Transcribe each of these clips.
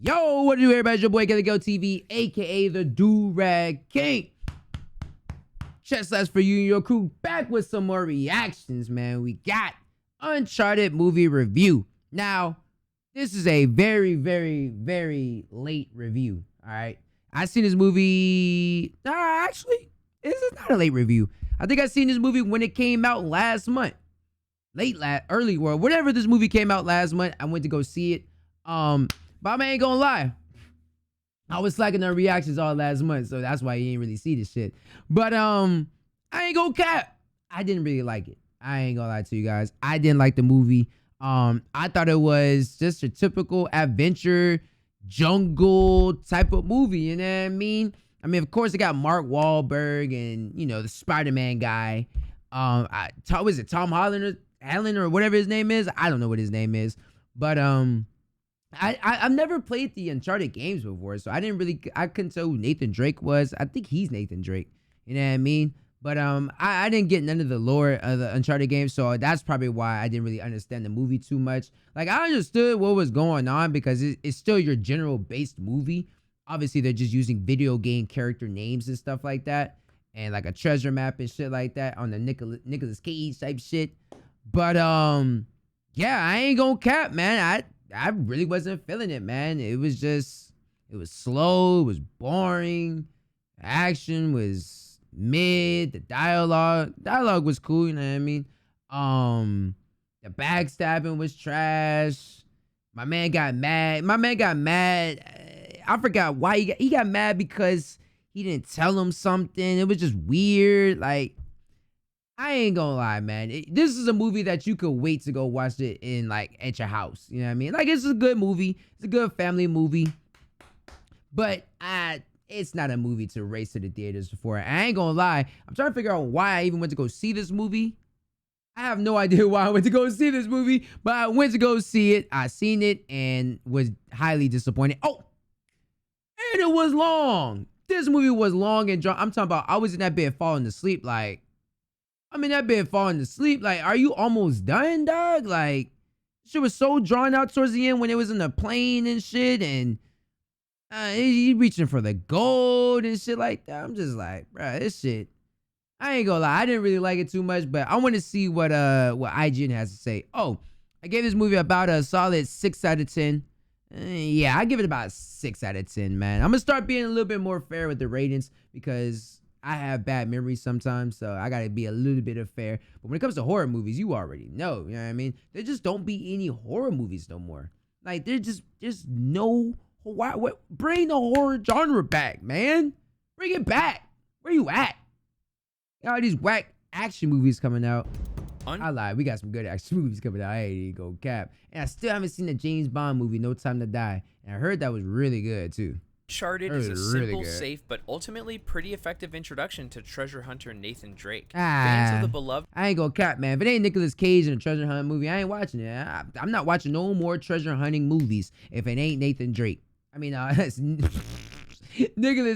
Yo, what do you everybody? It's your boy Gotta Go TV, aka the Do-Rag King. Chest last for you and your crew, back with some more reactions, man. We got Uncharted movie review. Now, this is a very, very, very late review. All right, I seen this movie. Actually, this is not a late review. I think I seen this movie when it came out last month, early world, whatever. This movie came out last month. I went to go see it. But I ain't gonna lie, I was slacking on reactions all last month, so that's why you ain't really see this shit. But I ain't gonna cap, I didn't really like it. I ain't gonna lie to you guys, I didn't like the movie. I thought it was just a typical adventure jungle type of movie. You know what I mean? Of course, it got Mark Wahlberg and the Spider-Man guy. Was it Tom Holland or whatever his name is? I don't know what his name is, but I've never played the Uncharted games before, so I couldn't tell who Nathan Drake was. I think he's Nathan Drake. You know what I mean? But I didn't get none of the lore of the Uncharted games, so that's probably why I didn't really understand the movie too much. Like, I understood what was going on because it's still your general based movie. Obviously, they're just using video game character names and stuff like that, and like a treasure map and shit like that on the Nicolas Cage type shit. But yeah, I ain't gonna cap, man. I really wasn't feeling it, man. It was slow, it was boring, action was mid, the dialogue was cool, you know what I mean? The backstabbing was trash. My man got mad. I forgot why he got mad because he didn't tell him something. It was just weird. Like, I ain't gonna lie, man. This is a movie that you could wait to go watch it in, at your house. You know what I mean? Like, it's a good movie. It's a good family movie. But it's not a movie to race to the theaters for. I ain't gonna lie. I'm trying to figure out why I even went to go see this movie. I have no idea why I went to go see this movie, but I went to go see it. I seen it and was highly disappointed. Oh, and it was long. This movie was long and drawn. I'm talking about I was in that bed falling asleep like, that bed falling asleep. Like, are you almost done, dog? Like, shit was so drawn out towards the end when it was in the plane and shit, and he reaching for the gold and shit like that. I'm just like, bruh, this shit. I ain't gonna lie, I didn't really like it too much, but I want to see what IGN has to say. Oh, I gave this movie about a solid 6 out of 10. Yeah, I give it about 6 out of 10, man. I'm gonna start being a little bit more fair with the ratings because I have bad memories sometimes, so I gotta be a little bit of fair. But when it comes to horror movies, you already know, you know what I mean? There just don't be any horror movies no more. Like, there's no, what? Bring the horror genre back, man. Bring it back. Where you at? All these whack action movies coming out. I lied. We got some good action movies coming out. I ain't even go cap. And I still haven't seen the James Bond movie, No Time to Die. And I heard that was really good, too. Uncharted is a simple, safe, but ultimately pretty effective introduction to treasure hunter Nathan Drake. Fans of the beloved... I ain't gonna cap, man. If it ain't Nicolas Cage in a treasure hunt movie, I ain't watching it. I'm not watching no more treasure hunting movies if it ain't Nathan Drake. Nicolas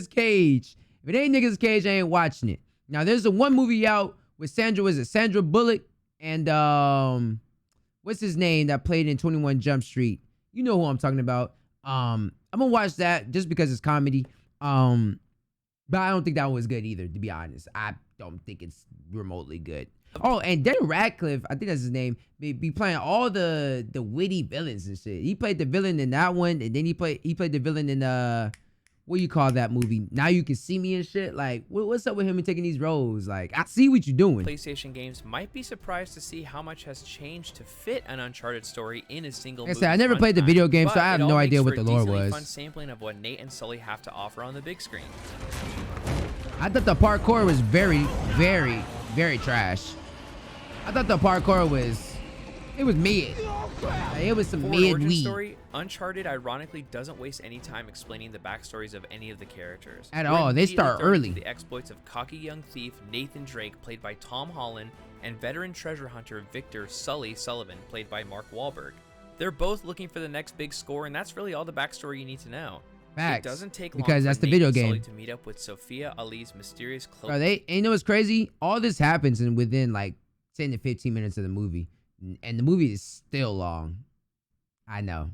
Cage. If it ain't Nicolas Cage, I ain't watching it. Now, there's the one movie out with Sandra Bullock and what's his name that played in 21 Jump Street? You know who I'm talking about. I'm gonna watch that just because it's comedy. But I don't think that was good either, to be honest. I don't think it's remotely good. Oh, and Daniel Radcliffe, I think that's his name, be playing all the witty villains and shit. He played the villain in that one, and then he played the villain in what you call that movie? Now You Can See Me and shit. Like, what's up with him and taking these roles? Like, I see what you're doing. PlayStation games might be surprised to see how much has changed to fit an Uncharted story in a single like movie. I never played the video game, so I have no idea what the lore was. Fun sampling of what Nate and Sully have to offer on the big screen. I thought the parkour was very, very, very trash. I thought the parkour was mid. It was some mid weed. Story, Uncharted ironically doesn't waste any time explaining the backstories of any of the characters. At all. They start early. The exploits of cocky young thief Nathan Drake, played by Tom Holland, and veteran treasure hunter Victor Sully Sullivan, played by Mark Wahlberg. They're both looking for the next big score, and that's really all the backstory you need to know. Facts. It doesn't take long because that's the video game to meet up with Sophia Ali's mysterious cloak. And you know what's crazy? All this happens within like 10 to 15 minutes of the movie, and the movie is still long. I know,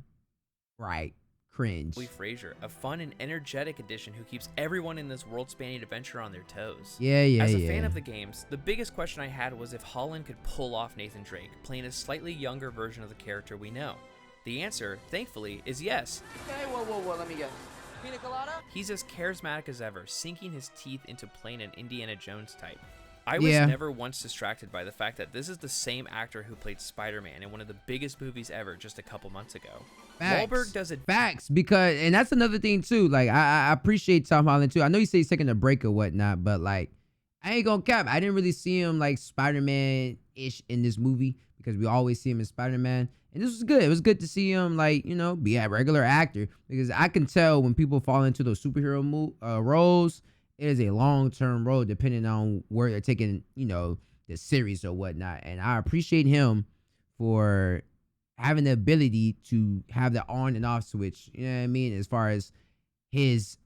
right? cringe. Fraser, a fun and energetic addition who keeps everyone in this world-spanning adventure on their toes. Yeah. As a fan of the games, the biggest question I had was if Holland could pull off Nathan Drake, playing a slightly younger version of the character we know. The answer, thankfully, is yes. Okay, whoa, let me guess. Pina colada? He's as charismatic as ever, sinking his teeth into playing an Indiana Jones type. I was Yeah. never once distracted by the fact that this is the same actor who played Spider-Man in one of the biggest movies ever just a couple months ago. Wahlberg does it. Facts, because, and that's another thing too. Like, I appreciate Tom Holland too. I know he said he's taking a break or whatnot, but like, I ain't gonna cap. I didn't really see him like Spider-Man-ish in this movie because we always see him in Spider-Man. And this was good. It was good to see him, like, you know, be a regular actor, because I can tell when people fall into those superhero roles, it is a long-term role depending on where they're taking, you know, the series or whatnot. And I appreciate him for having the ability to have the on and off switch, you know what I mean, as far as his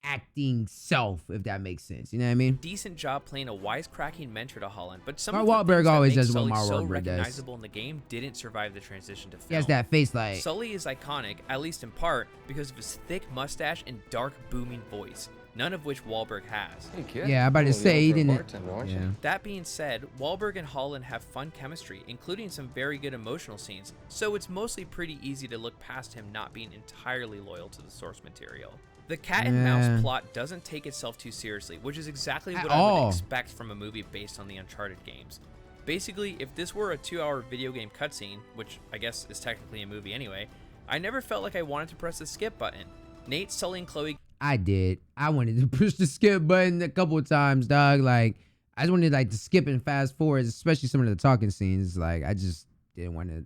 acting self, if that makes sense, you know what I mean. Decent job playing a wisecracking mentor to Holland, but some Mark of the Wahlberg things that always make does what Sully Mark so Wahlberg does. recognizable in the game didn't survive the transition to film. He has that face like, Sully is iconic, at least in part, because of his thick mustache and dark, booming voice, none of which Wahlberg has. Hey, kid. yeah, I'm about to say he didn't. Yeah. That being said, Wahlberg and Holland have fun chemistry, including some very good emotional scenes, so it's mostly pretty easy to look past him not being entirely loyal to the source material. The cat and mouse plot doesn't take itself too seriously, which is exactly what I would expect from a movie based on the Uncharted games. Basically, if this were a 2-hour video game cutscene, which I guess is technically a movie anyway, I never felt like I wanted to press the skip button. Nate, Sully, and Chloe. I did. I wanted to push the skip button a couple of times, dog. Like, I just wanted like to skip and fast forward, especially some of the talking scenes. Like, I just didn't want to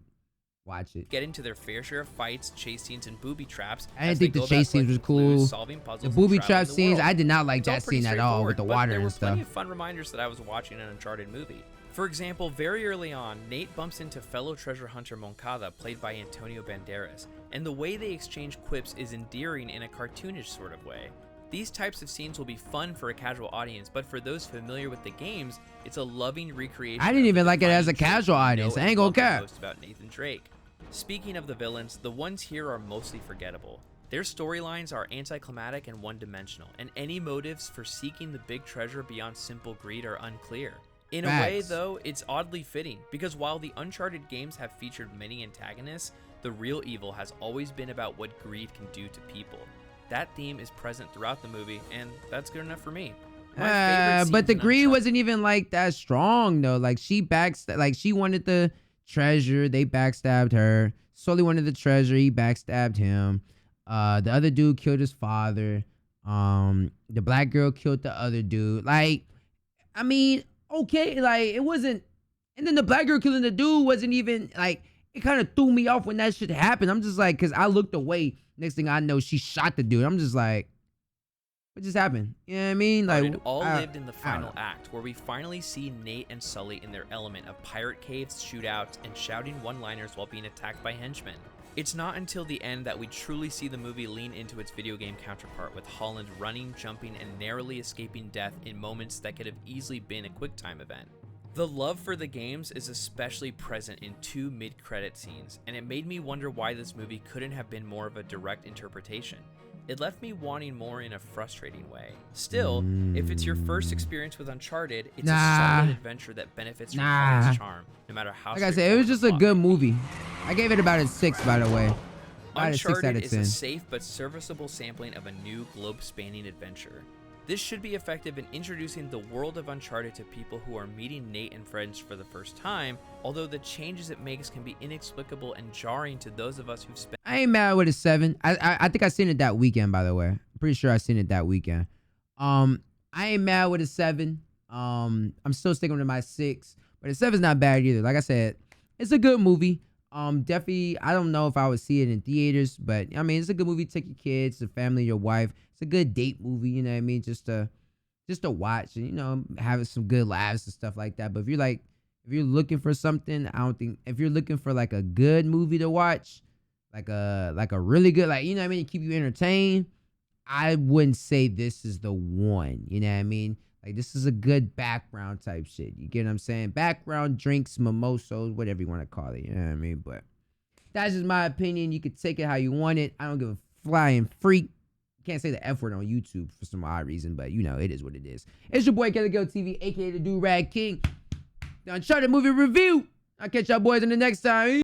watch it. Get into their fair share of fights, chase scenes, and booby traps. I didn't think the chase scenes was cool. The booby trap scenes, I did not like that scene at all with the water and stuff. There were plenty of fun reminders that I was watching an Uncharted movie. For example, very early on, Nate bumps into fellow treasure hunter Moncada, played by Antonio Banderas, and the way they exchange quips is endearing in a cartoonish sort of way. These types of scenes will be fun for a casual audience, but for those familiar with the games, it's a loving recreation. I didn't even like it as a casual audience. I ain't gonna cap. Most about Nathan Drake. Speaking of the villains, the ones here are mostly forgettable. Their storylines are anticlimactic and one-dimensional, and any motives for seeking the big treasure beyond simple greed are unclear. In a way, though, it's oddly fitting, because while the Uncharted games have featured many antagonists, the real evil has always been about what greed can do to people. That theme is present throughout the movie, and that's good enough for me. But the greed wasn't even like that strong though. Like she wanted the treasure, they backstabbed her. Sully wanted the treasure, he backstabbed him. The other dude killed his father. The black girl killed the other dude. Like, I mean, okay, like it wasn't, and then the black girl killing the dude wasn't even like, it kind of threw me off when that shit happened. I'm just like, cause I looked away. Next thing I know, she shot the dude. I'm just like, what just happened? You know what I mean? Like, it all lived in the final act, where we finally see Nate and Sully in their element of pirate caves, shootouts, and shouting one-liners while being attacked by henchmen. It's not until the end that we truly see the movie lean into its video game counterpart, with Holland running, jumping, and narrowly escaping death in moments that could have easily been a QuickTime event. The love for the games is especially present in 2 mid-credit scenes, and it made me wonder why this movie couldn't have been more of a direct interpretation. It left me wanting more in a frustrating way. Still, if it's your first experience with Uncharted, it's a solid adventure that benefits from Holland's charm, no matter how. Like I said, it was just a good movie. I gave it about a 6, by the way. Uncharted is a safe but serviceable sampling of a new globe-spanning adventure. This should be effective in introducing the world of Uncharted to people who are meeting Nate and friends for the first time, although the changes it makes can be inexplicable and jarring to those of us who've spent... I ain't mad with a 7. I think I seen it that weekend, by the way. I'm pretty sure I seen it that weekend. I ain't mad with a 7. I'm still sticking with my 6, but a 7's not bad either. Like I said, it's a good movie. Definitely, I don't know if I would see it in theaters, but I mean, it's a good movie. Take your kids, the family, your wife. It's a good date movie, you know what I mean? Just to watch and, you know, having some good laughs and stuff like that. But if you're looking for something, if you're looking for like a good movie to watch, like a really good, like, you know what I mean, keep you entertained, I wouldn't say this is the one, you know what I mean? Like, this is a good background type shit. You get what I'm saying? Background drinks, mimosas, whatever you want to call it. You know what I mean? But that's just my opinion. You could take it how you want it. I don't give a flying freak. Can't say the F word on YouTube for some odd reason, but you know, it is what it is. It's your boy, Kelly Go TV, aka the Do Rag King. The Uncharted movie review. I'll catch y'all boys in the next time.